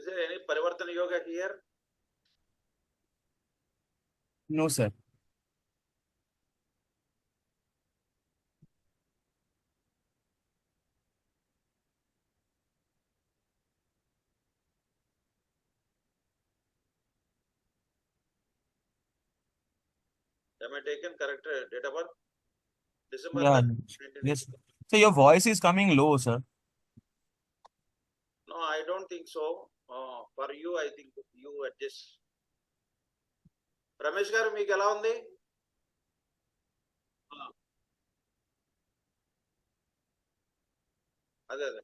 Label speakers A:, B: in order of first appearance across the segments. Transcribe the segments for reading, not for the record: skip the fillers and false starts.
A: Is there any Parivartana Yoga here?
B: No, sir.
A: Am I taken correct date of birth? December
B: Yeah.
A: 11th,
B: Yes.
A: 1980.
B: So your voice is coming low, sir.
A: No, I don't think so. For you, I think you adjust. Ramesh గారు మీకు ఎలా ఉంది? అదే అదే.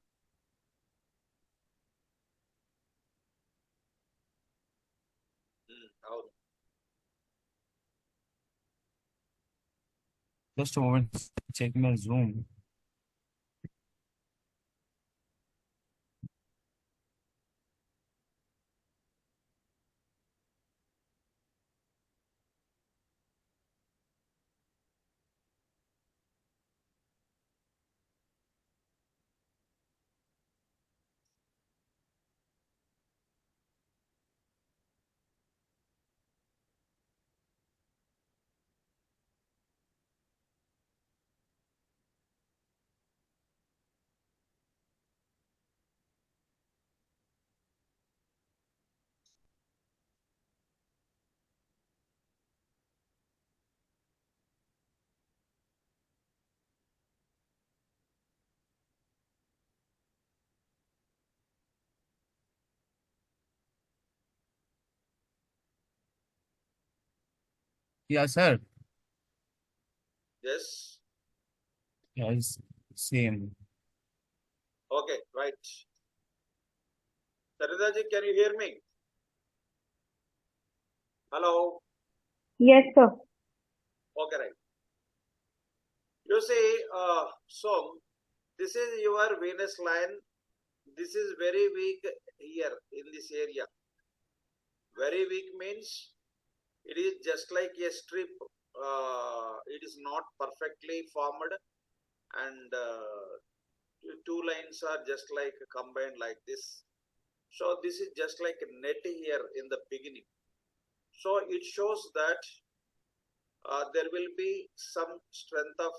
A: అవును.
B: Just a moment. Check my Zoom. Yeah, sir.
A: Yes.
B: Yeah, it's same.
A: Okay, right. Saritaji, can you hear me? Hello.
C: Yes, sir.
A: Okay, right. You see, so this is your Venus line. This is very weak here in this area. Very weak means it is just like a strip. It is not perfectly formed, and two lines are just like combined like this. So this is just like a net here in the beginning. So it shows that there will be some strength of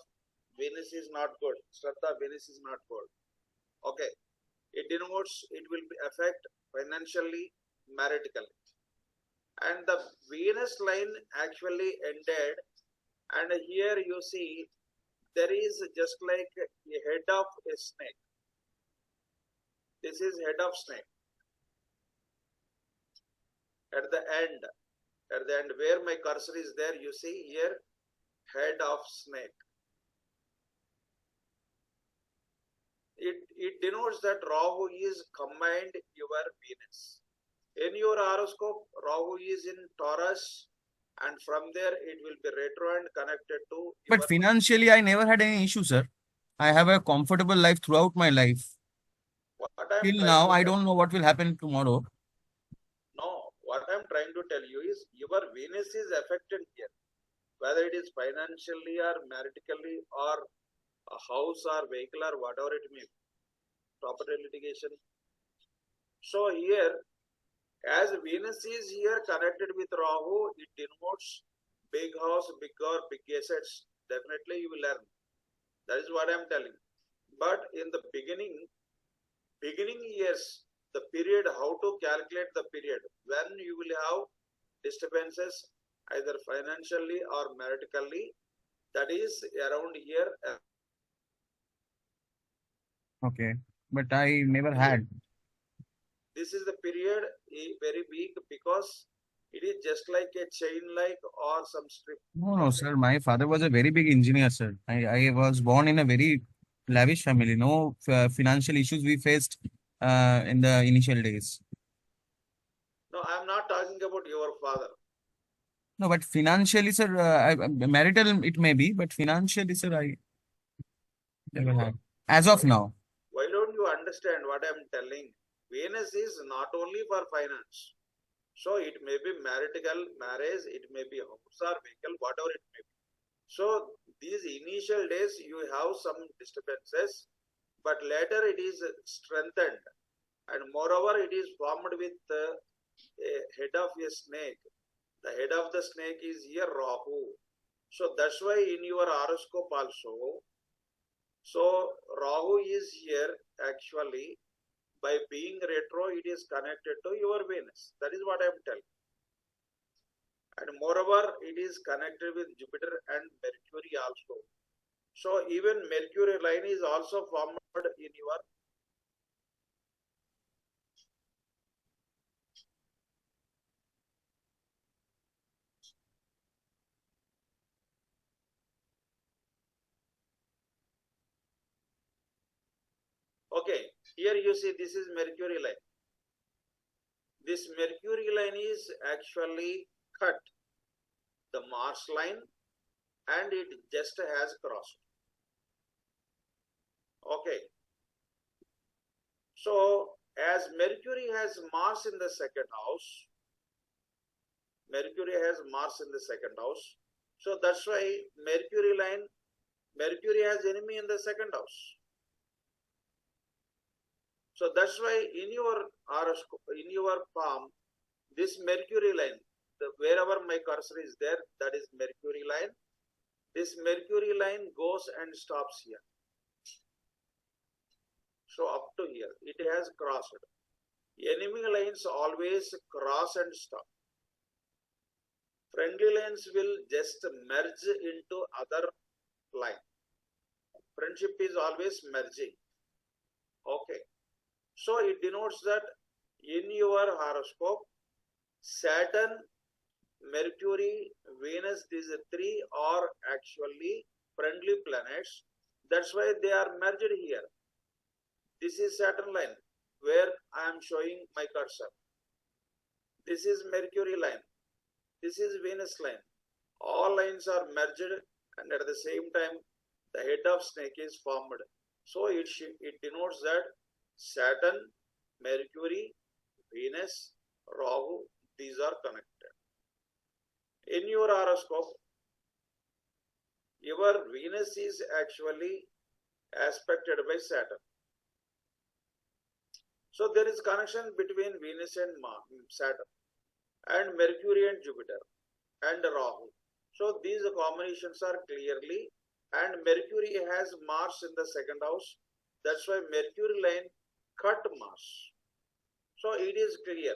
A: Venus is not good. Strength of Venus is not good. Okay. It denotes it will be affect financially, maritically. And the Venus line actually ended. And here you see there is just like a head of a snake. This is head of snake. At the end where my cursor is there, you see here head of snake. It denotes that Rahu is combined your Venus. In your horoscope, Rahu is in Taurus, and from there it will be retro and connected to
B: But
A: your.
B: financially, I never had any issue, sir. I have a comfortable life throughout my life.
A: What I'm
B: Till
A: trying
B: now,
A: to
B: I
A: tell,
B: don't know what will happen tomorrow.
A: no, what I'm trying to tell you is your Venus is affected here, whether it is financially or maritically or a house or vehicle or whatever it may be, property litigation. So here, as Venus is here connected with Rahu, it denotes big house, big or big assets. Definitely you will learn. That is what I'm telling. But in the beginning years, the period, how to calculate the period, when you will have disturbances either financially or maritically, that is around here.
B: Okay. But I never had.
A: This is the period very weak because it is just like a chain like or some strip.
B: No, sir. My father was a very big engineer, sir. I was born in a very lavish family. No financial issues we faced in the initial days.
A: No, I'm not talking about your father.
B: No, but financially, sir, marital it may be, but financially, sir, I never had. As of now.
A: Why don't you understand what I'm telling? Venus is not only for finance. So it may be marital marriage, it may be house or vehicle, whatever it may be. So these initial days you have some disturbances, but later it is strengthened. And moreover, it is formed with a head of a snake. The head of the snake is here Rahu. So that's why in your horoscope also, so Rahu is here actually by being retro, it is connected to your Venus. That is what I am telling. And moreover, it is connected with Jupiter and Mercury also. So even Mercury line is also formed in your okay. Here you see this is Mercury line. This Mercury line is actually cut the Mars line and it just has crossed. Okay. So as Mercury has Mars in the second house, Mercury has Mars in the second house. So that's why Mercury line, Mercury has enemy in the second house. So that's why in your horoscope, in your palm, this Mercury line, wherever my cursor is there, that is Mercury line. This Mercury line goes and stops here. So up to here, it has crossed. Enemy lines always cross and stop. Friendly lines will just merge into other line. Friendship is always merging. Okay. So it denotes that in your horoscope, Saturn, Mercury, Venus, these three are actually friendly planets. That's why they are merged here. This is Saturn line where I am showing my cursor. This is Mercury line. This is Venus line. All lines are merged and at the same time the head of snake is formed. So it denotes that Saturn, Mercury, Venus, Rahu, these are connected. In your horoscope, your Venus is actually aspected by Saturn. So there is connection between Venus and Saturn and Mercury and Jupiter and Rahu. So these combinations are clearly, and Mercury has Mars in the second house. That's why Mercury line cut Mars. So it is clear.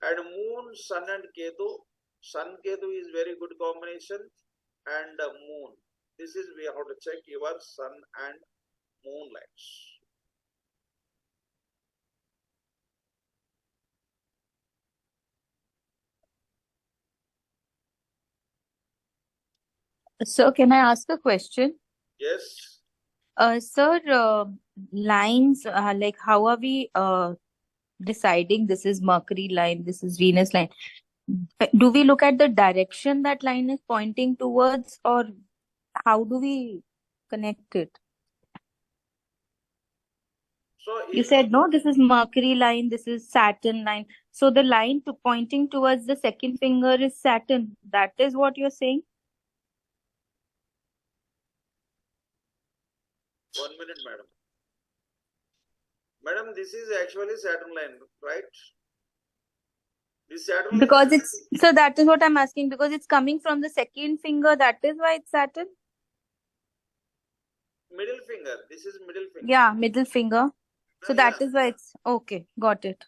A: And Moon, Sun and Ketu. Sun Ketu is very good combination, and Moon. This is we have to check your Sun and Moon lines.
C: So, can I ask a question?
A: Yes.
C: Sir, lines, like how are we deciding this is Mercury line, this is Venus line? Do we look at the direction that line is pointing towards, or how do we connect it?
A: So
C: You said no, this is Mercury line, this is Saturn line. So the line pointing towards the second finger is Saturn. That is what you're saying?
A: 1 minute, madam. Madam, this is actually Saturn line, right? This Saturn line
C: Because it's, so that is what I'm asking, because it's coming from the second finger, that is why it's Saturn?
A: middle finger. This is middle finger.
C: Yeah, middle finger. So that
A: Yeah.
C: is why it's okay. Got it.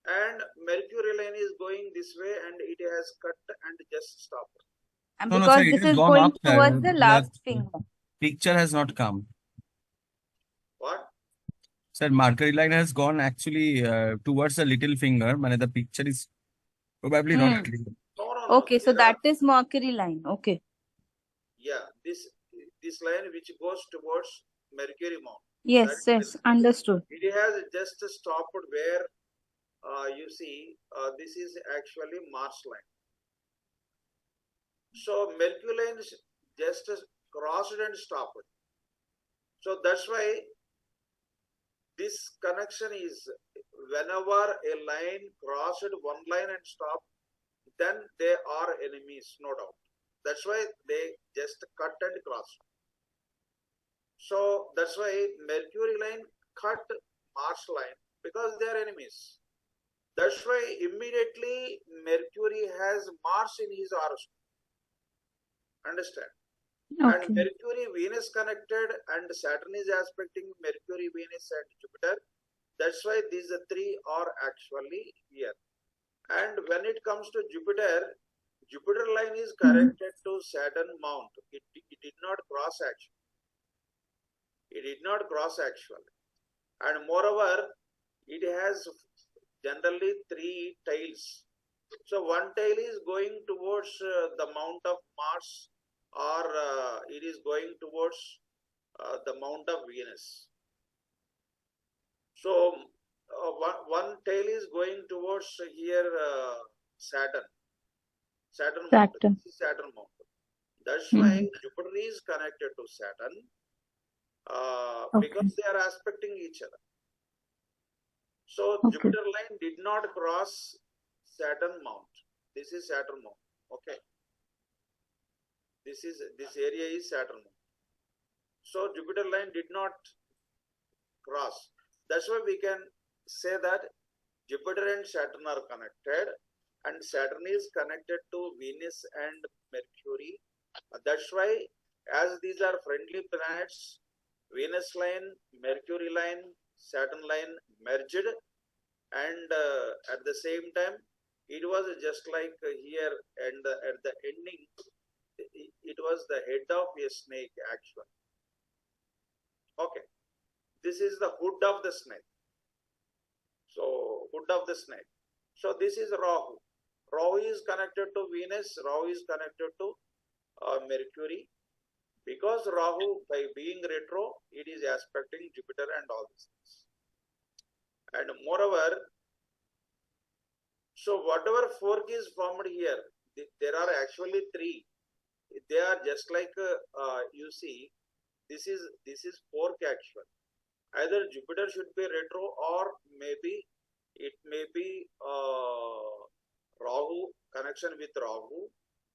A: And Mercury line is going this way and it has cut and just stopped.
C: And
B: No,
C: because
B: sir, it
C: this
B: has
C: is
B: gone
C: going
B: up, sir.
C: towards the
B: The
C: last finger.
B: picture has not come.
A: What?
B: Sir, Mercury line has gone actually towards the little finger. Man, the picture is probably not clear.
A: No.
C: Okay, so that is Mercury line. Okay.
A: Yeah, this line which goes towards Mercury Mount.
C: Yes, understood.
A: It has just stopped where you see this is actually Mars line. So Mercury line just crossed and stopped. So that's why this connection is whenever a line crossed one line and stopped, then they are enemies, no doubt. That's why they just cut and cross. So that's why Mercury line cut Mars line because they are enemies. That's why immediately Mercury has Mars in his horoscope. Understand? And
C: Okay.
A: Mercury, Venus connected, and Saturn is aspecting Mercury, Venus, and Jupiter. That's why these three are actually here. And when it comes to Jupiter, Jupiter line is connected to Saturn mount. It did not cross actually. It did not cross actually. And moreover, it has generally three tails. So one tail is going towards the mount of Mars, or it is going towards the mount of Venus. So one tail is going towards here Saturn. Saturn mountain.
C: Saturn.
A: This is Saturn mountain. That's why Jupiter is connected to Saturn because they are aspecting each other. So Jupiter line did not cross Saturn mount. This is Saturn mount. Okay. This area is Saturn mount. So Jupiter line did not cross. That's why we can say that Jupiter and Saturn are connected, and Saturn is connected to Venus and Mercury. That's why, as these are friendly planets, Venus line, Mercury line, Saturn line merged, and at the same time, it was just like here, and at the ending, it was the head of a snake actually. Okay, this is the hood of the snake. So hood of the snake. So this is Rahu. Rahu is connected to Venus. Rahu is connected to Mercury. Because Rahu, by being retro, it is aspecting Jupiter and all these things. And moreover, so whatever fork is formed here, there are actually three. They are just like you see, this is fork actually. Either Jupiter should be retro, or maybe it may be Rahu, connection with Rahu.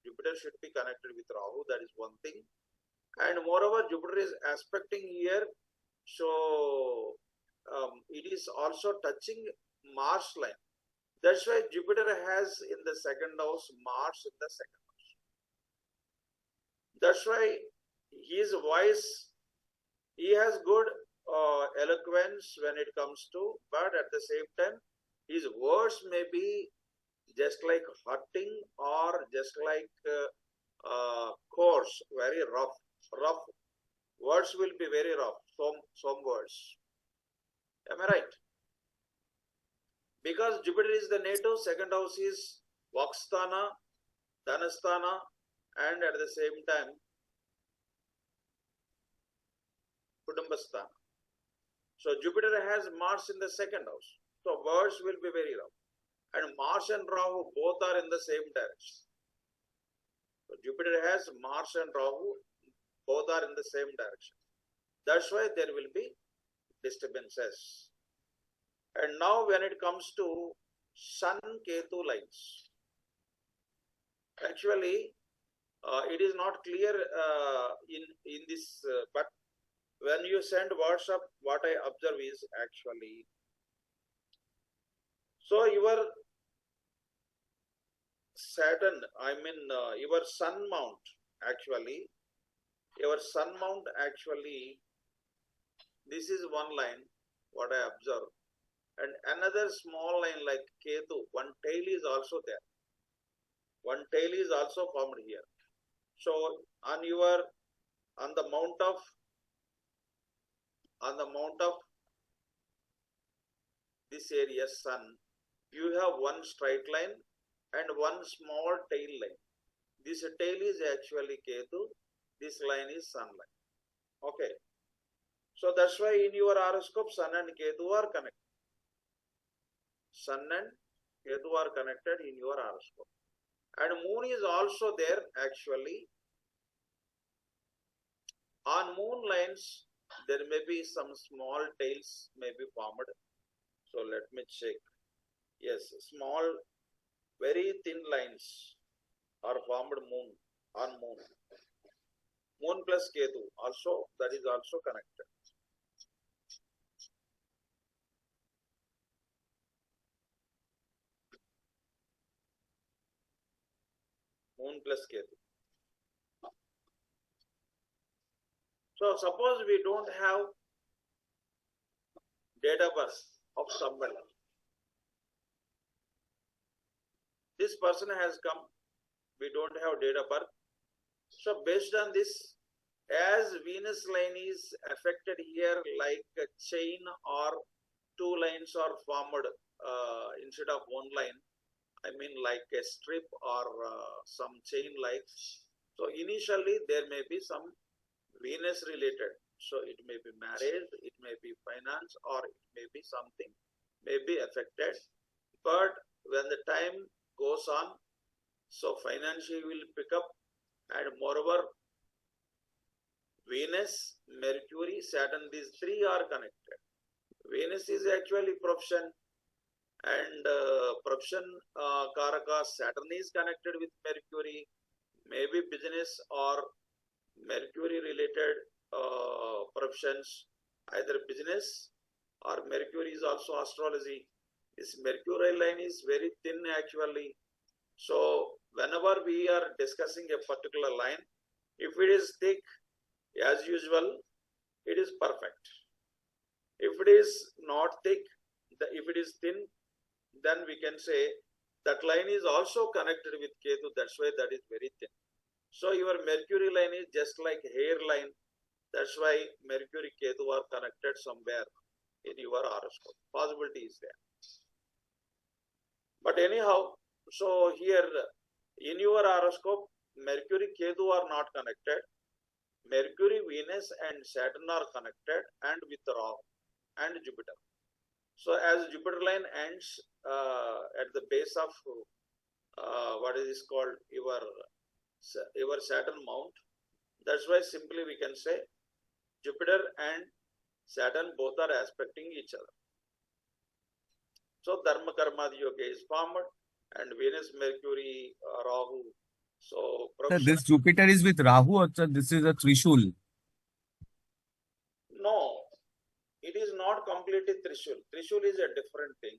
A: Jupiter should be connected with Rahu. That is one thing. And moreover, Jupiter is aspecting here, so it is also touching Mars line. That's why Jupiter has in the second house, Mars in the second house. That's why his voice, he has good eloquence when it comes to, but at the same time, his words may be just like hurting or just like coarse, very rough. Words will be very rough, some words. Am I right? Because Jupiter is the native, second house is Vaksthana, Dhanasthana, and at the same time, Kudumbasthana. So Jupiter has Mars in the second house. So words will be very rough. And Mars and Rahu both are in the same direction. So Jupiter has Mars and Rahu, both are in the same direction. That's why there will be disturbances. And now when it comes to Sun Ketu lines, actually it is not clear in this, but when you send WhatsApp, what I observe is actually, so your Saturn, your Sun mount actually, this is one line, what I observe. And another small line like Ketu, one tail is also there. One tail is also formed here. So on the mount of this area, Sun, you have one straight line and one small tail line. This tail is actually Ketu. This line is Sun line. Okay. So that's why in your horoscope, Sun and Ketu are connected. Sun and Ketu are connected in your horoscope. And Moon is also there actually. On Moon lines, there may be some small tails may be formed. So let me check. Yes, small, very thin lines are formed on Moon. Moon plus Ketu also, that is also connected. Moon plus Ketu. So suppose we don't have date of birth of somebody. This person has come, we don't have date of birth. So based on this, as Venus line is affected here like a chain or two lines are formed instead of one line, I mean like a strip or some chain like. So initially there may be some Venus related. So it may be marriage, it may be finance, or it may be something may be affected. But when the time goes on, so financially will pick up, and moreover Venus, Mercury, Saturn, these three are connected. Venus is actually profession, and profession Karaka, Saturn is connected with Mercury, maybe business or Mercury related professions, either business or Mercury is also astrology. This Mercury line is very thin actually. So whenever we are discussing a particular line, if it is thick, as usual, it is perfect. If it is not thick, if it is thin, then we can say that line is also connected with Ketu. That's why that is very thin. So your Mercury line is just like hair line. That's why Mercury Ketu are connected somewhere in your horoscope. Possibility is there. But anyhow, so here in your horoscope, Mercury Ketu are not connected. Mercury, Venus and Saturn are connected, and with Rahu and Jupiter. So as Jupiter line ends at the base of what is called your Saturn mount, that's why simply we can say Jupiter and Saturn both are aspecting each other. So Dharma Karma Yoga is formed, and Venus, Mercury, Rahu. So
B: Sir, this Jupiter is with Rahu, or sir, this is a Trishul?
A: No, it is not completely Trishul. Trishul is a different thing.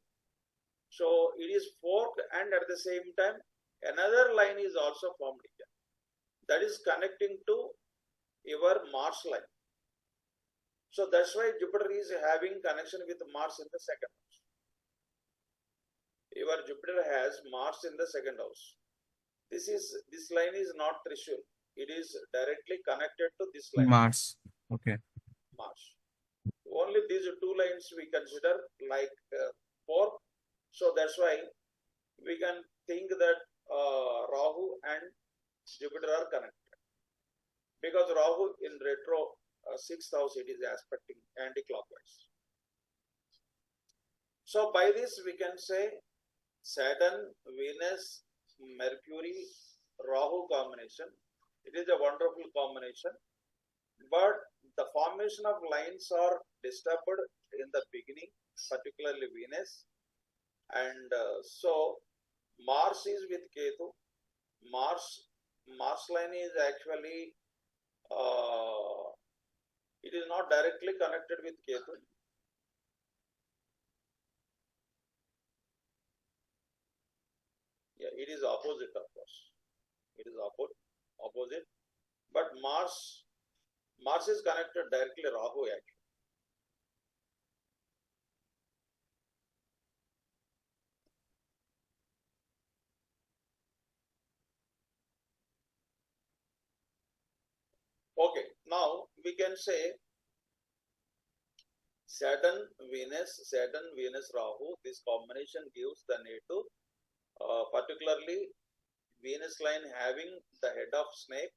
A: So it is forked, and at the same time, another line is also formed here. That is connecting to your Mars line. So that's why Jupiter is having connection with Mars in the second house. Your Jupiter has Mars in the second house. This line is not Trishul. It is directly connected to this line.
B: Mars. Okay.
A: Mars. Only these two lines we consider like fork. So that's why we can think that Rahu and Jupiter are connected. Because Rahu in retro 6th house, it is aspecting anti-clockwise. So by this we can say Saturn, Venus, Mercury, Rahu combination. It is a wonderful combination, but the formation of lines are disturbed in the beginning, particularly Venus, and so Mars is with Ketu. Mars line is actually it is not directly connected with Ketu. Yeah, it is opposite, of course. It is opposite. But Mars is connected directly Rahu actually. Okay, now we can say Saturn, Venus, Rahu. This combination gives the native, particularly Venus line having the head of snake.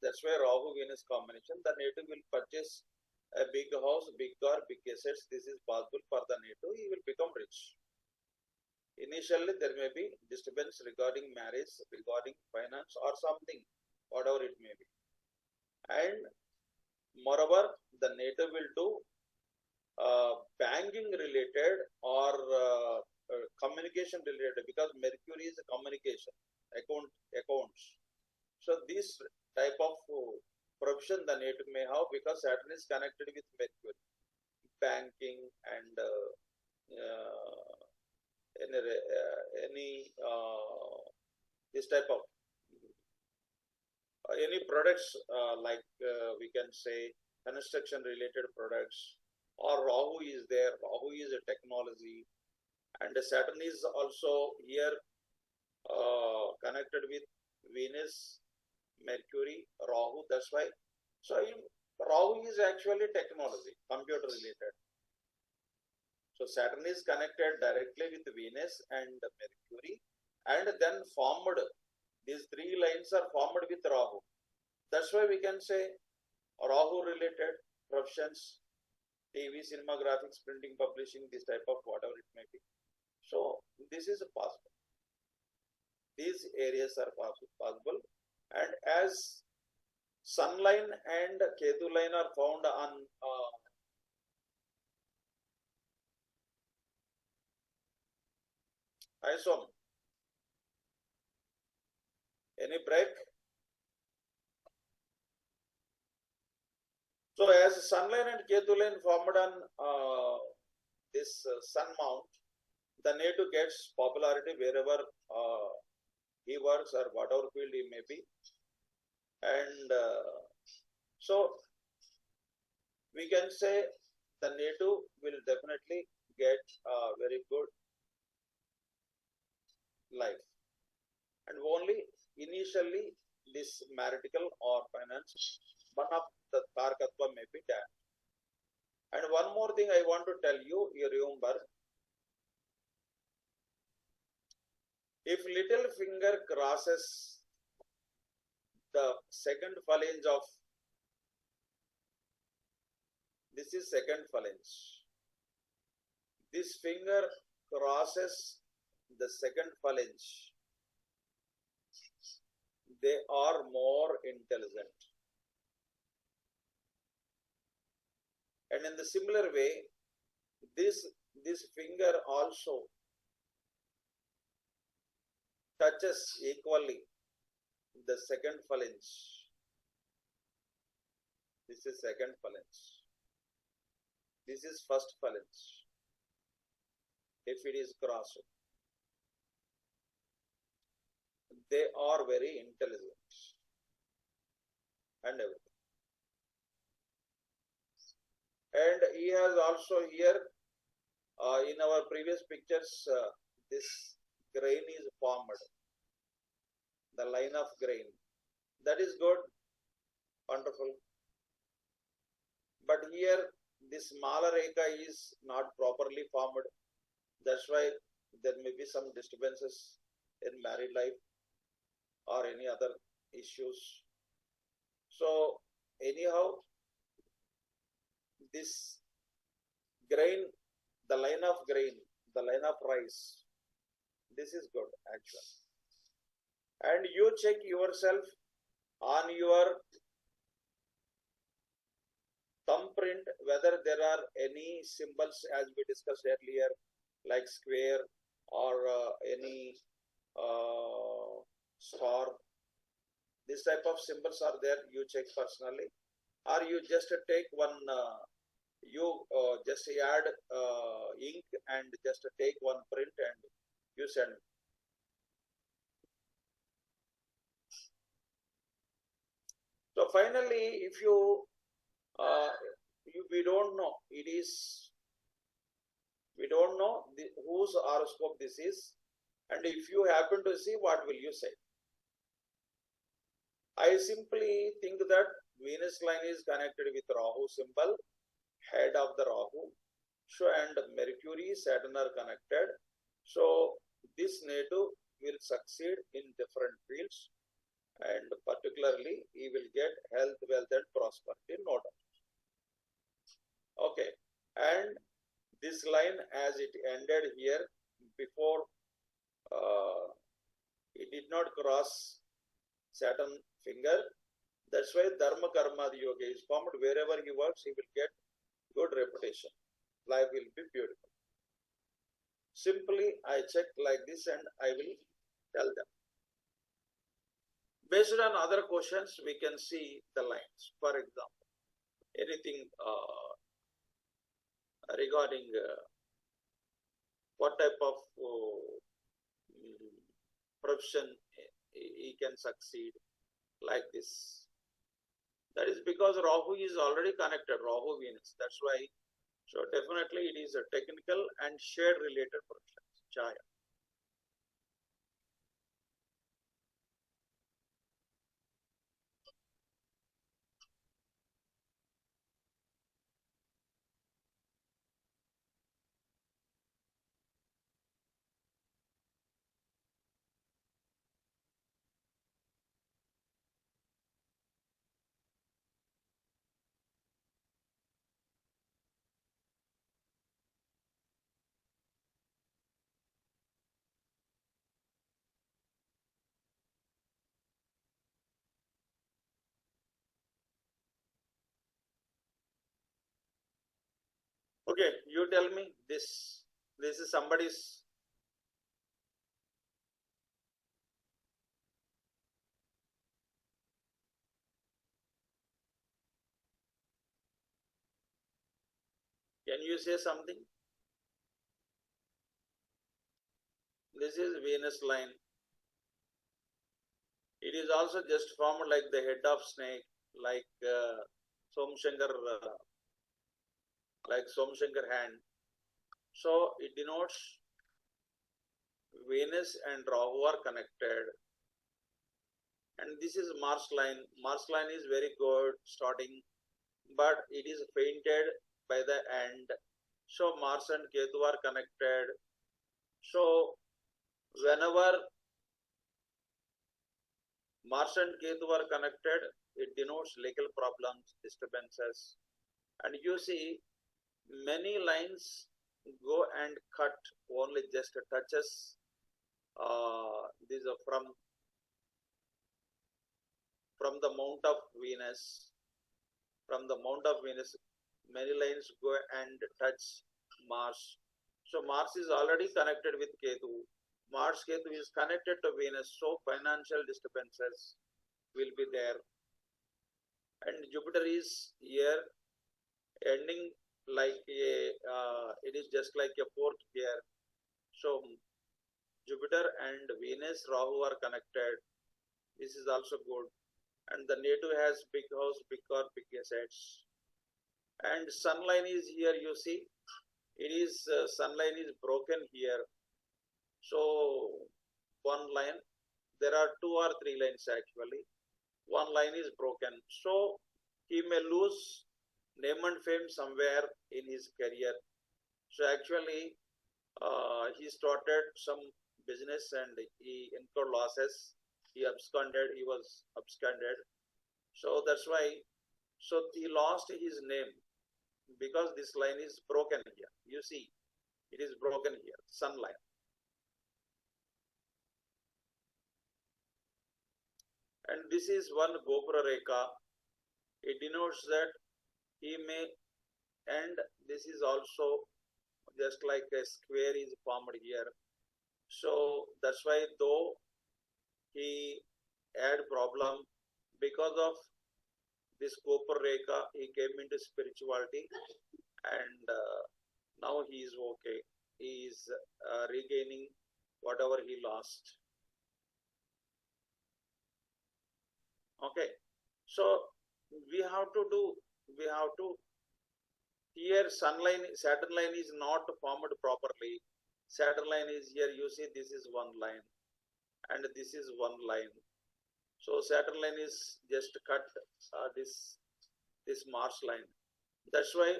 A: That's why Rahu Venus combination. The native will purchase a big house, big car, big assets. This is possible for the native. He will become rich. Initially, there may be disturbance regarding marriage, regarding finance, or something, whatever it may be. And moreover, the native will do banking related or communication related, because Mercury is a communication, accounts. So this type of profession the native may have, because Saturn is connected with Mercury, banking and any this type of any products we can say construction related products, or Rahu is there. Rahu is a technology, and Saturn is also here connected with Venus, Mercury, Rahu. That's why. So Rahu is actually technology, computer related. So Saturn is connected directly with Venus and Mercury, and then formed. These three lines are formed with Rahu. That's why we can say Rahu related professions, TV, cinema, graphics, printing, publishing, this type of whatever it may be. So this is possible. These areas are possible. And as Sun line and Ketu line are found on isom. Any break? So as Sun line and Ketu line formed on this Sun mount, the native gets popularity wherever he works or whatever field he may be. And so we can say the native will definitely get a very good life. And only initially this marital or finance, one of the Karkatva may be damaged. And one more thing I want to tell you, you remember, if little finger crosses the second phalange of, this is second phalange, this finger crosses the second phalange, they are more intelligent. And in the similar way, this finger also touches equally the second phalange. This is second phalange. This is first phalange. If it is crossed, they are very intelligent and everything. And he has also here in our previous pictures, this grain is formed, the line of grain. That is good, wonderful. But here this Mala Rekha is not properly formed. That's why there may be some disturbances in married life or any other issues. So anyhow, this grain, the line of grain, the line of rice, this is good actually. And you check yourself on your thumbprint whether there are any symbols as we discussed earlier, like square or any star. This type of symbols are there, you check personally, or you just take one, you just add ink and just take one print and you send. So finally, if you, we don't know, we don't know whose horoscope this is, and if you happen to see, what will you say? I simply think that Venus line is connected with Rahu symbol, head of the Rahu, so and Mercury, Saturn are connected. So this native will succeed in different fields, and particularly he will get health, wealth and prosperity, no doubt. Okay, and this line as it ended here, before it did not cross Saturn finger. That's why Dharma Karma Yoga is formed. Wherever he works, he will get good reputation. Life will be beautiful. Simply, I check like this and I will tell them. Based on other questions, we can see the lines. For example, anything regarding what type of profession he can succeed, like this. That is because Rahu is already connected, Rahu Venus. That's why. So definitely it is a technical and shade related functions, Chaya. Okay, you tell me this. This is somebody's. Can you say something? This is Venus line. It is also just formed like the head of snake, like Somshankar, like Somshankar hand. So it denotes Venus and Rahu are connected. And this is Mars line. Mars line is very good starting, but it is fainted by the end. So Mars and Ketu are connected. So whenever Mars and Ketu are connected, it denotes legal problems, disturbances. And you see, many lines go and cut only just touches. These are from the Mount of Venus. From the Mount of Venus, many lines go and touch Mars. So Mars is already connected with Ketu. Mars Ketu is connected to Venus, so financial disturbances will be there. And Jupiter is here ending like a, it is just like a fourth here. So Jupiter and Venus, Rahu are connected. This is also good. And the native has big house, big car, big assets. And sun line is here, you see. It is, sun line is broken here. So one line, there are 2 or 3 lines actually. One line is broken. So he may lose name and fame somewhere in his career. So actually, he started some business and he incurred losses. He absconded, he was absconded. So that's why, so he lost his name because this line is broken here. You see, it is broken here, sun line. And this is one Gopura Rekha. It denotes that he may end. This is also just like a square is formed here. So that's why though he had problem because of this Gopura Rekha, he came into spirituality and now he is okay. He is regaining whatever he lost. Okay, so we have to here sun line, Saturn line is not formed properly. Saturn line is here, you see this is one line and this is one line. So Saturn line is just cut this Mars line. That's why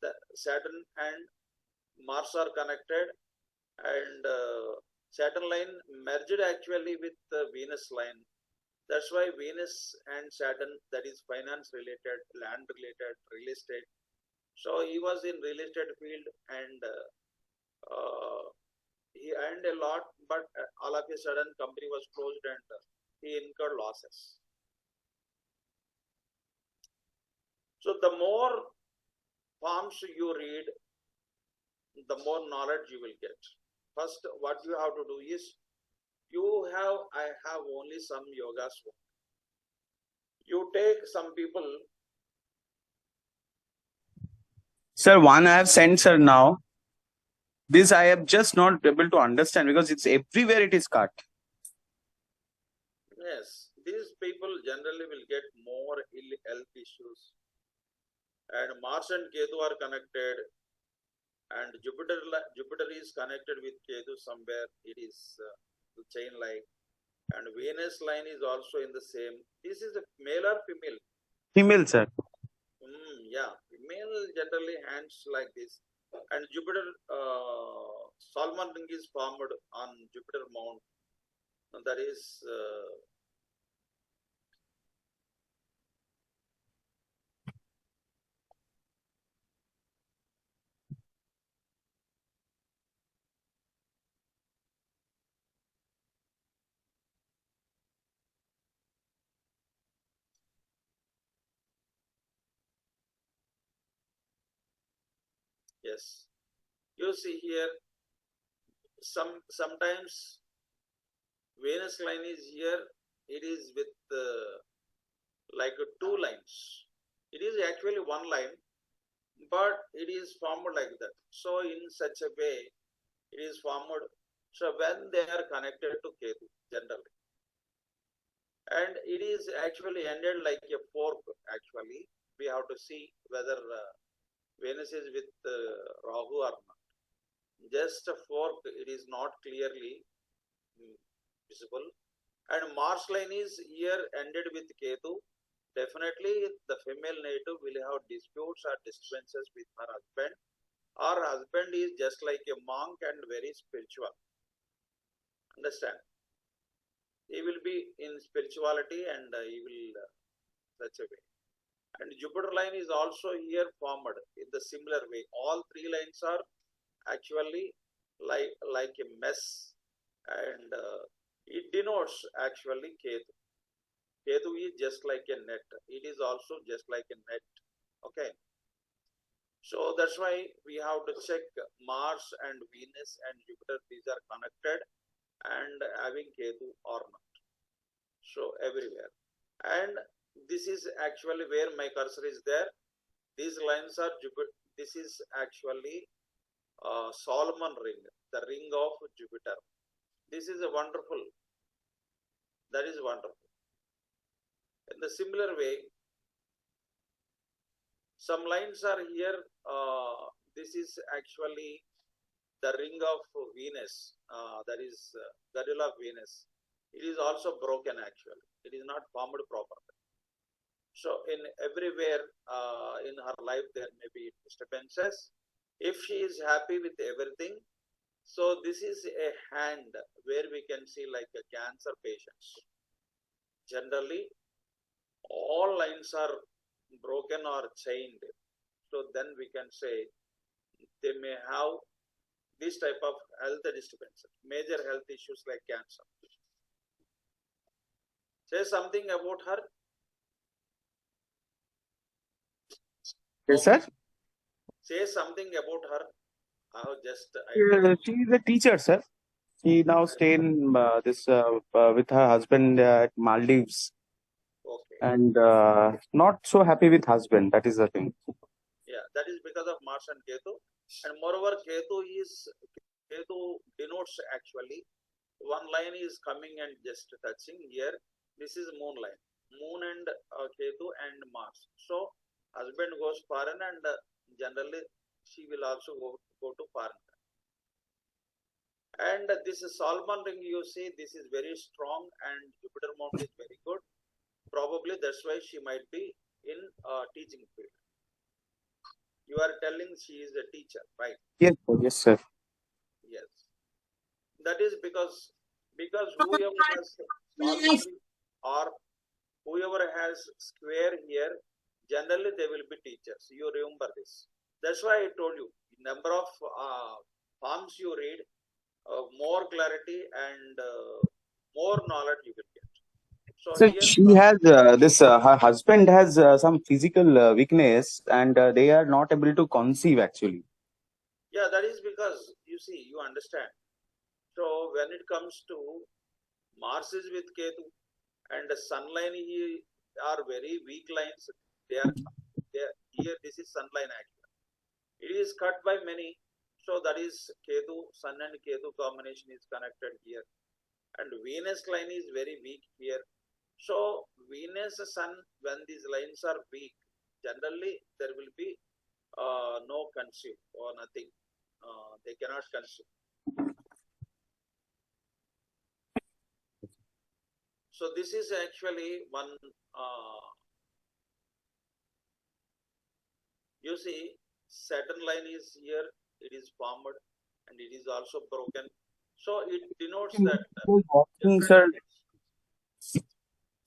A: the Saturn and Mars are connected and Saturn line merged actually with the Venus line. That's why Venus and Saturn, that is finance related, land related, real estate. So he was in real estate field and he earned a lot, but all of a sudden company was closed and he incurred losses. So the more palms you read, the more knowledge you will get. First, what you have to do is, I have only some yogas. You take some people.
B: Sir, one I have sent, sir, now. This I am just not able to understand because it's everywhere it is cut.
A: Yes, these people generally will get more ill health issues. And Mars and Ketu are connected, and Jupiter is connected with Ketu somewhere. It is the chain line, and Venus line is also in the same. This is a male or female?
B: Female, sir.
A: Yeah, female generally hands like this. And Jupiter, Solomon ring is formed on Jupiter mount. And that is yes. You see here, sometimes Venus line is here. It is with like two lines. It is actually one line, but it is formed like that. So in such a way, it is formed. So when they are connected to Ketu generally, and it is actually ended like a fork. Actually, we have to see whether Venus is with Rahu or not. Just a fork, it is not clearly visible. And Mars line is here ended with Ketu. Definitely, the female native will have disputes or disturbances with her husband. Our husband is just like a monk and very spiritual. Understand? He will be in spirituality and he will such a way. And Jupiter line is also here formed in the similar way. All three lines are actually like a mess, and it denotes actually Ketu. Ketu is just like a net. It is also just like a net. Okay. So that's why we have to check Mars and Venus and Jupiter. These are connected and having Ketu or not. So everywhere. And this is actually where my cursor is there. These lines are Jupiter. This is actually Solomon ring, the ring of Jupiter. This is a wonderful. That is wonderful. In the similar way, some lines are here. This is actually the ring of Venus. That is girdle of Venus. It is also broken actually. It is not formed properly. So in everywhere in her life there may be disturbances. If she is happy with everything, so this is a hand where we can see like a cancer patients. Generally, all lines are broken or chained. So then we can say they may have this type of health disturbances, major health issues like cancer. Say something about her.
B: Yes, sir.
A: Say something about her. I have just
B: She is a teacher, sir. She now stay in with her husband at Maldives,
A: okay.
B: and not so happy with husband. That is the thing.
A: Yeah, that is because of Mars and Ketu. And moreover, Ketu denotes actually one line is coming and just touching here. This is moon line. Moon and Ketu and Mars. So husband goes foreign and generally she will also go to foreign. And this is Solomon ring, you see, this is very strong and Jupiter mount is very good. Probably that's why she might be in teaching field. You are telling she is a teacher, right?
B: Yes, sir. Yes, sir.
A: Yes. That is because whoever has Solomon ring or whoever has square here, generally they will be teachers. You remember this. That's why I told you, number of palms you read, more clarity and more knowledge you will get. So
B: So
A: here,
B: she has her husband has some physical weakness, and they are not able to conceive actually.
A: yeah, that is because you see, you understand. So when it comes to Mars is with Ketu and the sun line are very weak lines. They are here. This is sun line actually. It is cut by many. So that is Ketu, sun and Ketu combination is connected here. And Venus line is very weak here. So Venus Sun, when these lines are weak, generally there will be no consume or nothing. They cannot consume. So this is actually one. You see, Saturn line is here. It is formed, and it is also broken. So it denotes that
B: Walking, sir,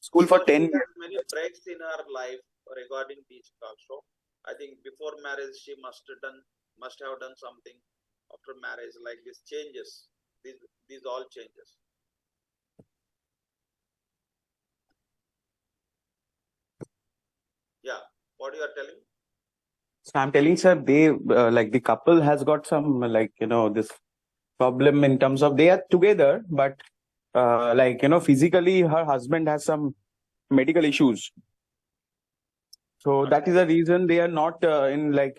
B: school for
A: so
B: 10
A: she
B: years.
A: has many breaks in her life regarding teaching also. I think before marriage she must have done something. After marriage, like these changes, these all changes. Yeah, what you are telling?
B: So I'm telling, sir, they like the couple has got some this problem in terms of they are together, but physically her husband has some medical issues. So that is the reason they are not in they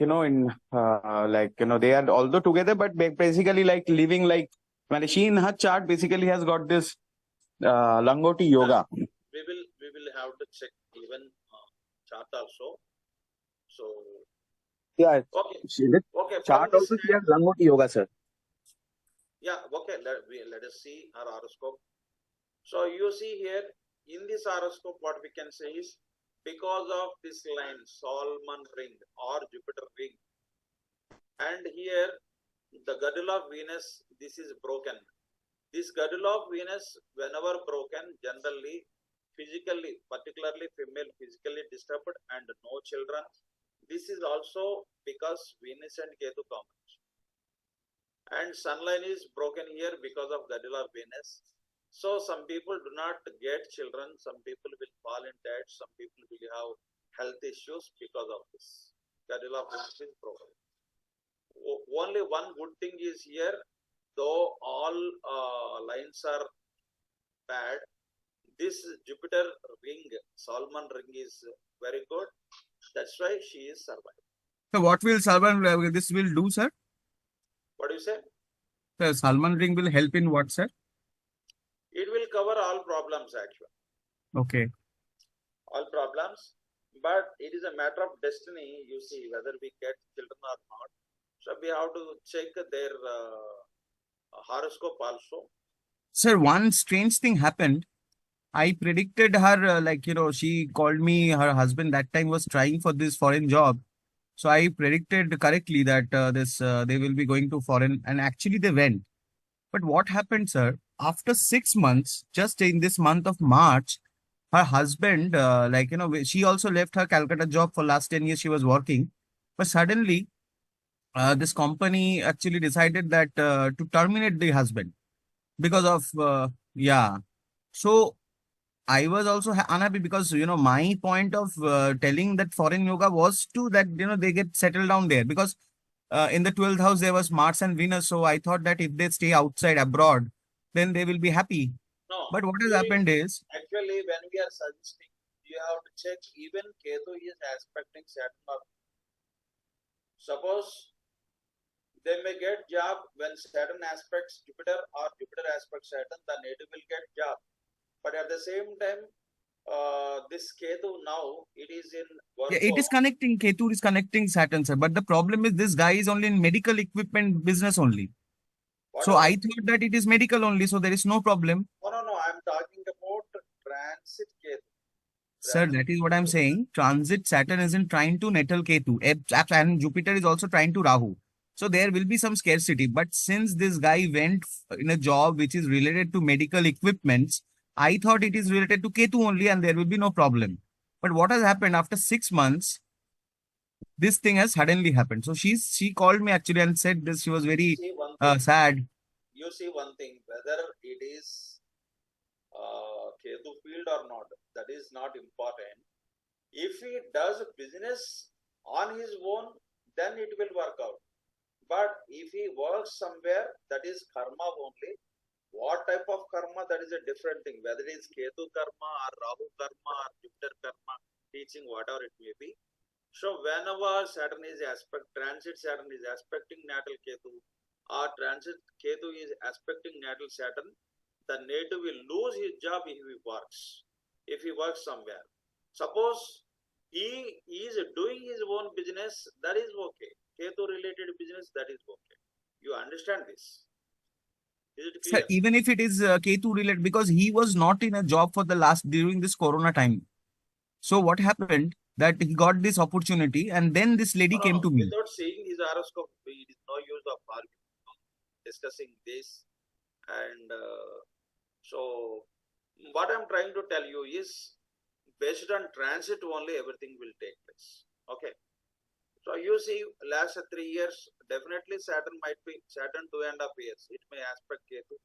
B: are although together, but basically like living like well, she in her chart basically has got this Langoti yoga.
A: We will have to check even chart also. So
B: Yeah,
A: okay.
B: chart
A: From this
B: also she has Langoti yoga, sir.
A: yeah, okay. Let us see her horoscope. So you see here in this horoscope, what we can say is because of this line Solomon ring or Jupiter ring, and here the girdle of Venus, this is broken. This girdle of Venus, whenever broken, generally physically, particularly female physically disturbed and no children. This is also because Venus and Ketu combination. And sun line is broken here because of girdle of Venus. So some people do not get children, some people will fall in debt, some people will have health issues because of this. Girdle of Venus is broken. Only one good thing is here, though all lines are bad, this Jupiter ring, Solomon ring is very good. That's why she is surviving.
B: So what will Salman this will do, sir?
A: What do you say?
B: The Salman ring will help in what, sir?
A: It will cover all problems actually.
B: Okay.
A: All problems. But it is a matter of destiny, you see, whether we get children or not. So we have to check their horoscope also.
B: Sir, one strange thing happened. I predicted her, she called me, her husband that time was trying for this foreign job. So I predicted correctly that they will be going to foreign, and actually they went. But what happened, sir? After 6 months, just in this month of March, her husband, she also left her Calcutta job for last 10 years she was working. But suddenly, this company actually decided that to terminate the husband because of, yeah. So I was also unhappy because my point of telling that foreign yoga was to that they get settled down there because in the 12th house there was Mars and Venus. So I thought that if they stay outside abroad, then they will be happy.
A: No,
B: But what has happened is
A: actually when we are suggesting, you have to check even Ketu is aspecting Saturn. Or suppose they may get job when Saturn aspects Jupiter or Jupiter aspects Saturn, the native will get job. But at the same time, this Ketu now it is in
B: yeah, it is
A: Virgo.
B: connecting Ketu is connecting Saturn, sir. But the problem is this guy is only in medical equipment business only. So
A: Whatever.
B: I thought that it is medical only, so there is no problem.
A: No. I'm talking about transit Ketu.
B: Sir, that is what I'm saying. Transit Saturn isn't trying to nettle Ketu. And Jupiter is also trying to Rahu. So there will be some scarcity. But since this guy went in a job which is related to medical equipments, I thought it is related to Ketu only and there will be no problem. But what has happened after 6 months, this thing has suddenly happened. So she called me actually and said this. She was very
A: See one thing.
B: sad.
A: You see one thing, whether it is Ketu field or not, that is not important. If he does business on his own, then it will work out. But if he works somewhere, that is karma only. What type of karma, that is a different thing. Whether it is Ketu karma or Rahu karma or Jupiter karma, teaching, whatever it may be. So whenever Saturn is transit Saturn is aspecting natal Ketu or transit Ketu is aspecting natal Saturn, the native will lose his job if he works. if he works somewhere. Suppose he is doing his own business, that is okay. Ketu related business, that is okay. You understand this? Is it
B: Sir,
A: clear?
B: even if it is Ketu related, because he was not in a job for the last during this Corona time. So what happened that he got this opportunity, and then this lady
A: No, no,
B: came
A: no.
B: to me.
A: Without seeing his horoscope, it is no use of discussing this. And so, what I'm trying to tell you is, based on transit only, everything will take place. Okay. So you see, last 3 years, definitely Saturn might be Saturn 2.5 years. It may aspect Ketu,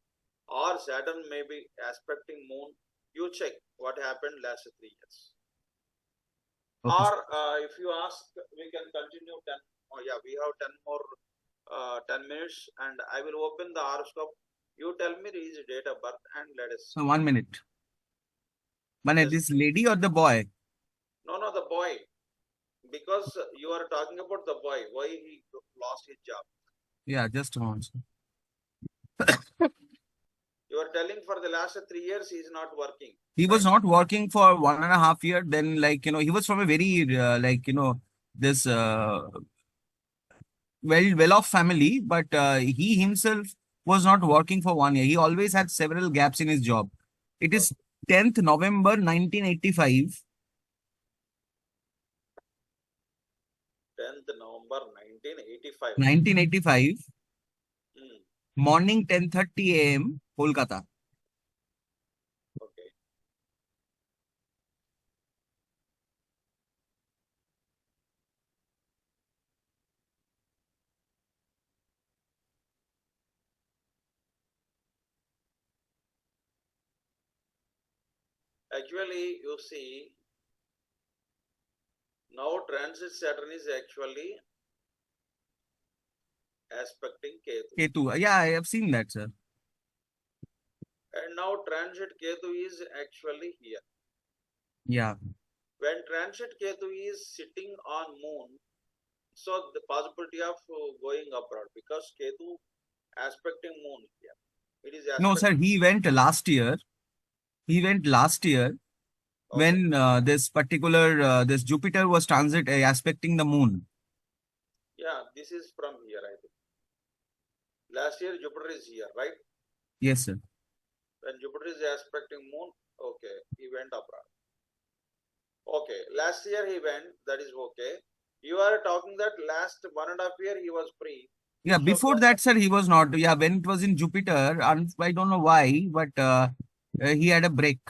A: or Saturn may be aspecting Moon. You check what happened last 3 years.
B: Okay.
A: Or if you ask, we can continue 10. Oh yeah, we have 10 more 10 minutes, and I will open the horoscope. You tell me his date of birth and let us see.
B: So 1 minute. But
A: Yes.
B: this lady or the boy?
A: No, the boy. Because you are talking about the boy, why he lost his job.
B: Yeah, just a moment.
A: You are telling for the last 3 years he is not working.
B: He was
A: right?
B: not working for 1.5 years. Then, like, he was from a very, this well-off family, but he himself was not working for 1 year. He always had several gaps in his job. It is 10th November 1985.
A: 10th November 1985.
B: 1985,
A: Hmm.
B: morning 10:30 a.m. Kolkata.
A: Okay. Actually, you see, now transit Saturn is actually aspecting Ketu.
B: Ketu. Yeah, I have seen that, sir.
A: And now transit Ketu is actually here.
B: Yeah.
A: When transit Ketu is sitting on Moon, so the possibility of going abroad, because Ketu aspecting Moon here. It is
B: No, sir,
A: aspecting.
B: he went last year. He went last year
A: Okay.
B: when this particular this Jupiter was transit aspecting the moon.
A: Yeah, this is from here, I think. Last year Jupiter is here, right?
B: Yes, sir.
A: When Jupiter is aspecting Moon, okay, he went abroad. Okay, last year he went, that is okay. You are talking that last 1.5 year he was free.
B: Yeah,
A: So
B: before that, sir, he was not. Yeah, when it was in Jupiter, I don't know why, but he had a break.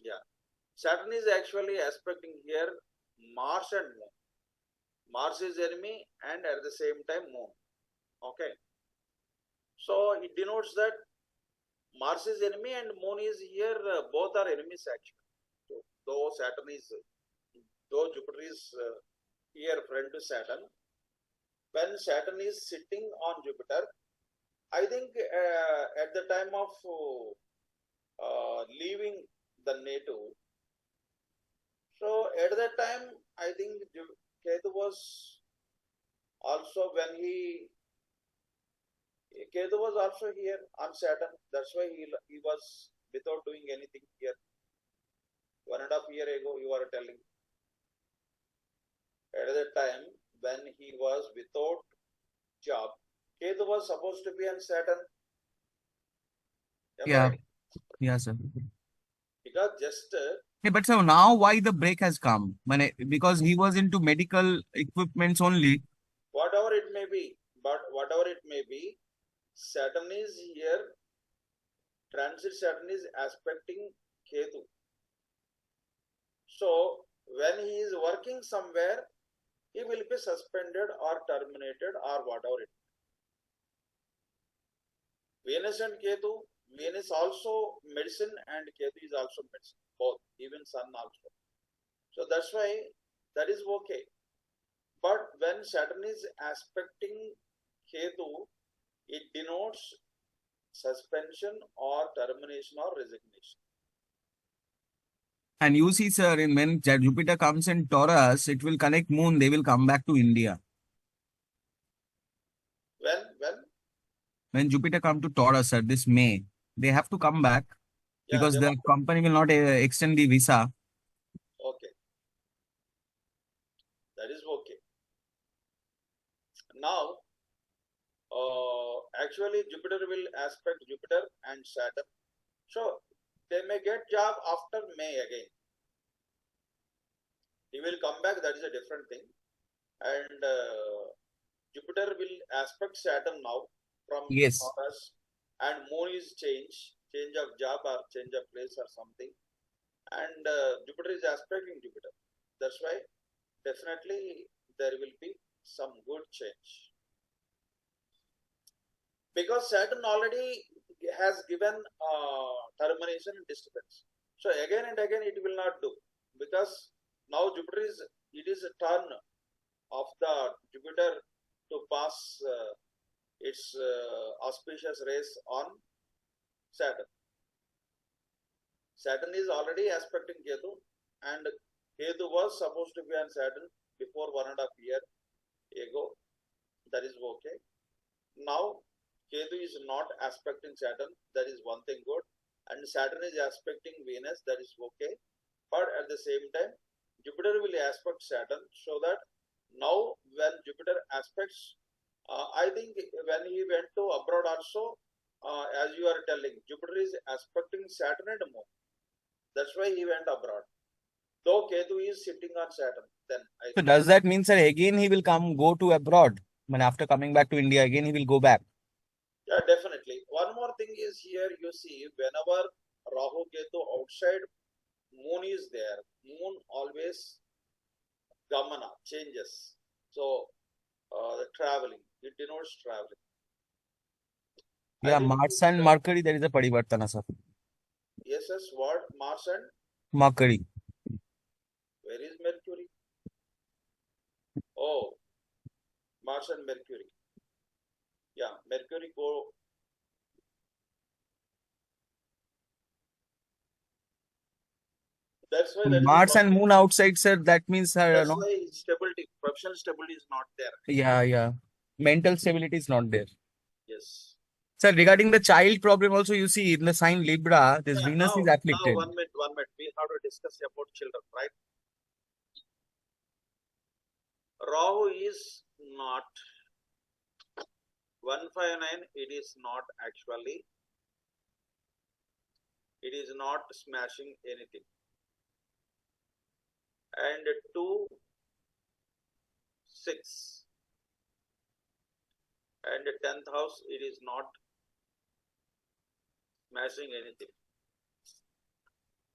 A: yeah, Saturn is actually aspecting here Mars and Moon. Mars is enemy and at the same time Moon. Okay, so it denotes that Mars is enemy and Moon is here. Both are enemies actually. So, though Jupiter is here friend to Saturn, when Saturn is sitting on Jupiter, I think at the time of leaving the native, so at that time, I think Ketu was also Ketu was also here on Saturn. That's why he was without doing anything here. 1.5 year ago, you are telling. At that time, when he was without job, Ketu was supposed to be on Saturn. Am I
B: Yeah.
A: right?
B: Yeah, sir.
A: Because just
B: Hey, but so now why the break has come? Because he was into medical equipments only.
A: whatever it may be, Saturn is here. Transit Saturn is aspecting Ketu. So when he is working somewhere, he will be suspended or terminated or whatever it. Venus and Ketu, Venus also medicine and Ketu is also medicine, both, even Sun also. So that's why that is okay. But when Saturn is aspecting Ketu, it denotes suspension or termination or resignation.
B: And you see, sir, when Jupiter comes in Taurus, it will connect moon, they will come back to India.
A: When?
B: When Jupiter come to Taurus, sir, this May, they have to come back.
A: Yeah,
B: because
A: they
B: the
A: want to.
B: company will not extend the visa.
A: Okay, that is okay. Now, actually, Jupiter will aspect Jupiter and Saturn. So they may get job after May again. He will come back. That is a different thing. And Jupiter will aspect Saturn now from
B: Yes.
A: Taurus, and Moon is change of job or change of place or something. And Jupiter is aspecting Jupiter. That's why definitely there will be some good change, because Saturn already has given termination and disturbance. So again and again it will not do, because now Jupiter is, it is a turn of the Jupiter to pass its auspicious race on Saturn. Saturn is already aspecting Ketu, and Ketu was supposed to be on Saturn before 1.5 years ago. That is okay. Now Ketu is not aspecting Saturn. That is one thing good. And Saturn is aspecting Venus. That is okay. But at the same time, Jupiter will aspect Saturn, so that now when Jupiter aspects, I think when he went to abroad also, as you are telling, Jupiter is aspecting Saturn and Moon. That's why he went abroad. Though Ketu is sitting on Saturn, then I
B: So
A: think.
B: does that mean, sir, again he will go to abroad? I mean, after coming back to India, again he will go back.
A: Yeah, definitely. One more thing is here, you see, whenever Rahu Ketu outside, Moon is there. Moon always gamana, changes. So the traveling, it denotes traveling. I
B: Yeah,
A: think
B: Mars and Mercury, there is a parivartana, sir.
A: yes, yes, what? Mars and
B: Mercury.
A: where is Mercury? Oh, Mars and Mercury. Yeah, Mercury go. That's why that is a
B: Mars and
A: problem.
B: Moon outside, sir, that means
A: That's
B: no.
A: why stability, professional stability is not there.
B: Yeah, yeah. Mental stability is not there.
A: Yes.
B: Sir, regarding the child problem, also you see in the sign Libra, this
A: Yeah,
B: Venus is
A: now
B: afflicted.
A: 1 minute, 1 minute. We have to discuss about children, right? Rahu is not 159. It is not actually. It is not smashing anything. And 2, 6, and 10th house. It is not smashing anything.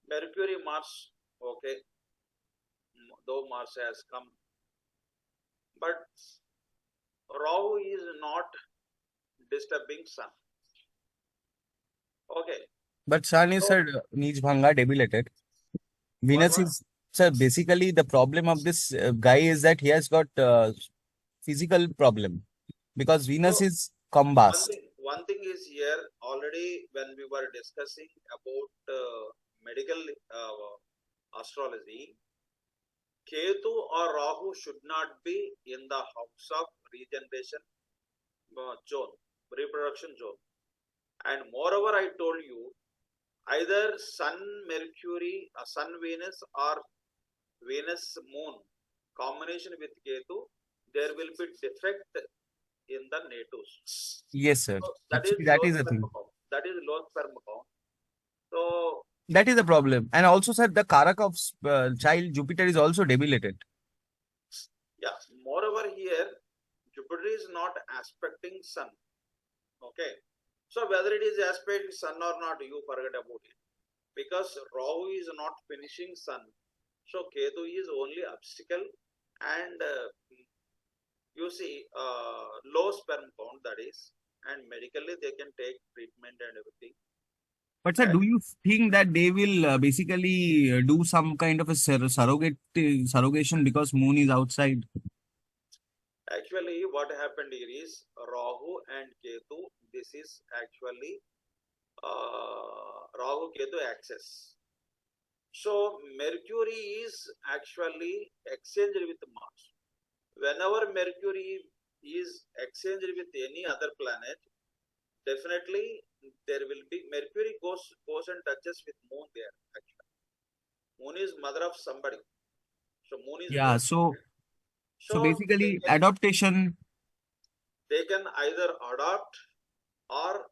A: Mercury, Mars. Okay, though Mars has come, but Rahu is not disturbing Sun. Okay.
B: But Sun is,
A: So
B: sir, Neej Bhanga debilitated. Venus
A: what?
B: is, sir, basically the problem of this guy is that he has got physical problem because Venus
A: So
B: is combust.
A: one thing is here already when we were discussing about medical astrology, Ketu or Rahu should not be in the house of regeneration zone, reproduction zone. And moreover, I told you either Sun Mercury, Sun Venus, or Venus Moon combination with Ketu, there will be defect in the natives.
B: Yes, sir.
A: So that is
B: Actually, that
A: low
B: is the
A: sperm
B: thing.
A: count. That is low sperm count. So
B: That is the problem. And also, sir, the Karak of child Jupiter is also debilitated.
A: yeah, moreover here, Jupiter is not aspecting Sun. Okay. So whether it is aspecting Sun or not, you forget about it. Because Rahu is not finishing Sun. So Ketu is only obstacle, and you see low sperm count, that is, and medically they can take treatment and everything.
B: But sir,
A: And
B: do you think that they will basically do some kind of a surrogation because Moon is outside?
A: actually what happened here is Rahu and Ketu, this is actually Rahu Ketu axis. So Mercury is actually exchanged with Mars. Whenever Mercury is exchanged with any other planet, definitely there will be Mercury goes and touches with Moon there. Actually, Moon is mother of somebody, so Moon is
B: Yeah.
A: going.
B: So
A: So
B: basically, adaptation.
A: they can either adopt or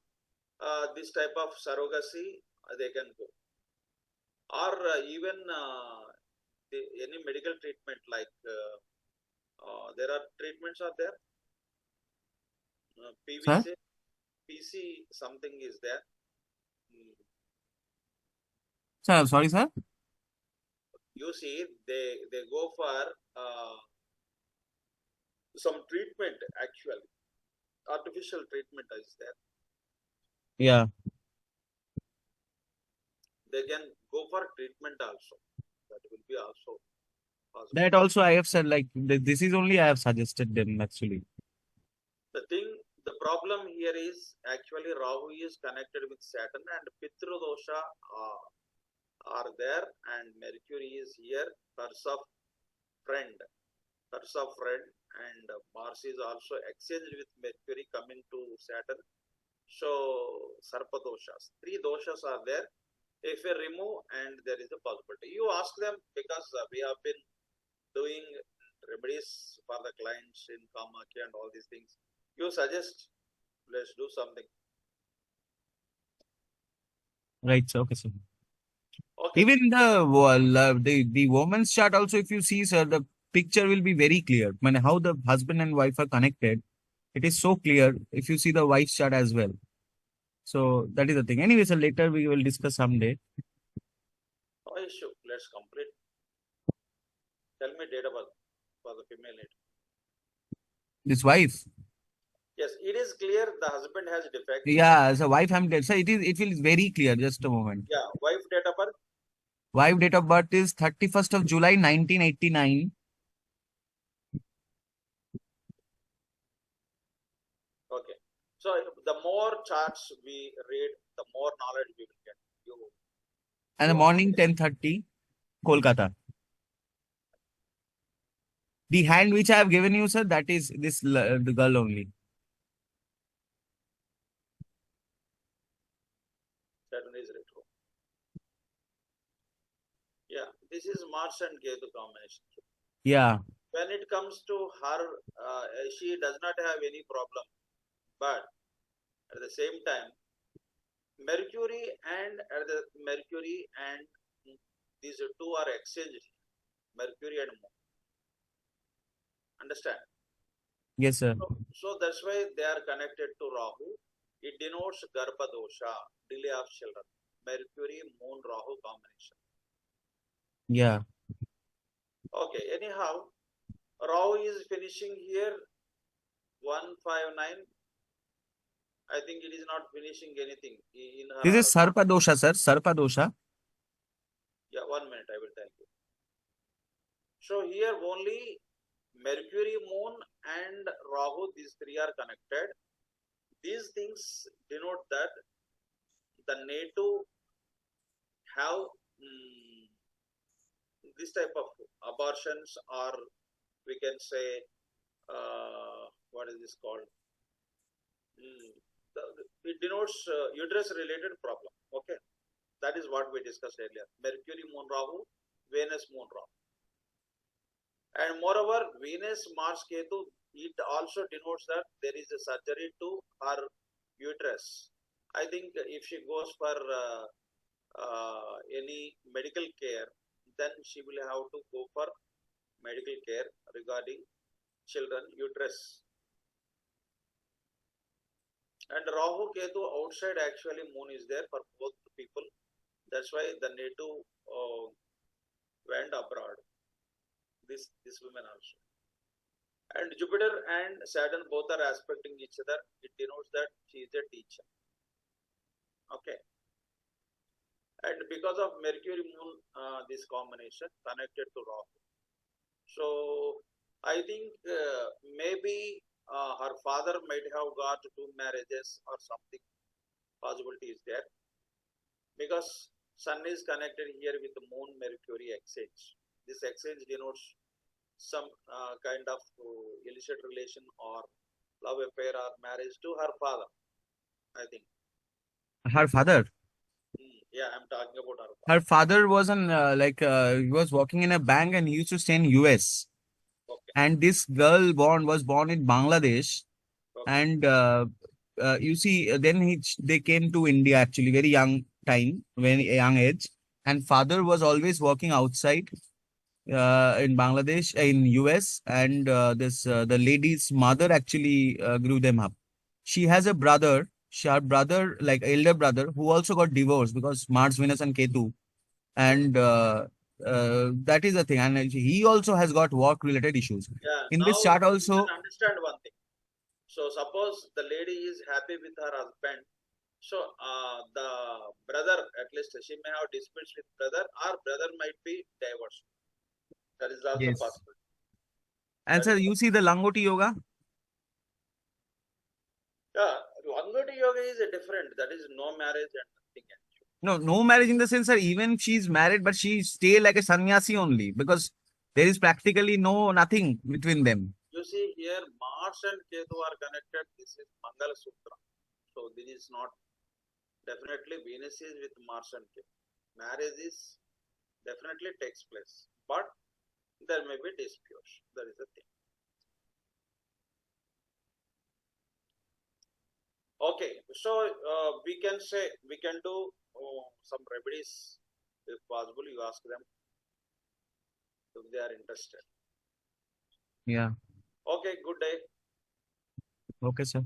A: this type of surrogacy they can go, or even any medical treatment like there are treatments are there.
B: Sir,
A: PVC, PC something is there. Mm.
B: sir, sorry, sir.
A: You see, they go for some treatment actually. Artificial treatment is there.
B: Yeah.
A: They can go for treatment also. That will be also possible.
B: That also I have said, like, this is only I have suggested them actually.
A: The problem here is actually Rahu is connected with Saturn and Pitru dosha are there, and Mercury is here, curse of friend, and Mars is also exchanged with Mercury coming to Saturn. So Sarpa doshas, three doshas are there. If you remove, and there is a possibility, you ask them, because we have been doing remedies for the clients in Kamakya and all these things. You suggest, let's do something.
B: Right, sir. Okay, sir.
A: Okay.
B: Even the woman's chart also, if you see, sir, the picture will be very clear. I mean, how the husband and wife are connected, it is so clear if you see the wife's chart as well. So that is the thing. Anyway, sir, later we will discuss someday.
A: No issue. Let's complete. Tell me date of birth for the female lead.
B: This wife.
A: Yes, it is clear the husband has defect.
B: Yeah, as a wife, I'm dead. So it feels very clear. Just a moment.
A: Yeah, wife date of birth.
B: Wife date of birth is 31st of July 1989.
A: Okay. So the more charts we read, the more knowledge we will get.
B: And the morning 10:30, Kolkata. The hand which I have given you, sir, that is the girl only.
A: Saturn is retro. Yeah, this is Mars and Ketu combination.
B: Yeah.
A: When it comes to her, she does not have any problem, but at the same time, Mercury and these two are exchanged. Mercury and Moon. Understand?
B: Yes, sir.
A: So that's why they are connected to Rahu. It denotes Garbha dosha, delay of children. Mercury, Moon, Rahu combination.
B: Yeah.
A: Okay, anyhow, Rahu is finishing here 159. I think it is not finishing anything in her.
B: This is Sarpa dosha, sir. Sarpa dosha.
A: Yeah, 1 minute, I will tell you. So here only Mercury, Moon, and Rahu, these three are connected. These things denote that the native have this type of abortions, or we can say, what is this called? It denotes uterus related problem. Okay, that is what we discussed earlier. Mercury, Moon, Rahu, Venus, Moon, Rahu. And moreover, Venus, Mars, Ketu, it also denotes that there is a surgery to her uterus. I think if she goes for any medical care, then she will have to go for medical care regarding children uterus. And Rahu, Ketu outside, actually Moon is there for both people. That's why the native went abroad. This woman also. And Jupiter and Saturn both are aspecting each other. It denotes that she is a teacher. Okay. And because of Mercury Moon, this combination connected to Rahu. So I think maybe her father might have got two marriages or something. Possibility is there. Because Sun is connected here with the Moon Mercury exchange. This exchange denotes some kind of illicit relation or love affair or marriage to her father, I think.
B: Her father.
A: Yeah, I'm talking about her
B: Her
A: father.
B: father was he was working in a bank and he used to stay in US.
A: Okay,
B: And this girl was born in Bangladesh.
A: okay,
B: And you see, then they came to India actually very young time, very young age. And father was always working outside in Bangladesh, in US, and this the lady's mother actually grew them up. She has a brother. Her brother, like elder brother, who also got divorced because Mars, Venus, and Ketu, and that is the thing. And he also has got work-related issues.
A: yeah.
B: In
A: Now
B: this chart,
A: you can
B: also,
A: understand one thing. So suppose the lady is happy with her husband. So the brother, at least she may have disputes with brother, or brother might be divorced. That is also
B: yes.
A: possible.
B: And
A: That
B: sir,
A: is
B: you
A: possible.
B: see the Langoti Yoga.
A: Yeah, Langoti yoga is a different. That is no marriage and nothing else.
B: No, no marriage in the sense that even she's married, but she stay like a sannyasi only because there is practically nothing between them.
A: You see here, Mars and Ketu are connected. This is Mangala Sutra. So this is not definitely Venus is with Mars and Ketu. Marriage is definitely takes place, but there may be disputes. That is the thing. Okay, so we can say we can do some remedies if possible. You ask them if they are interested.
B: Yeah.
A: Okay, good day.
B: Okay, sir.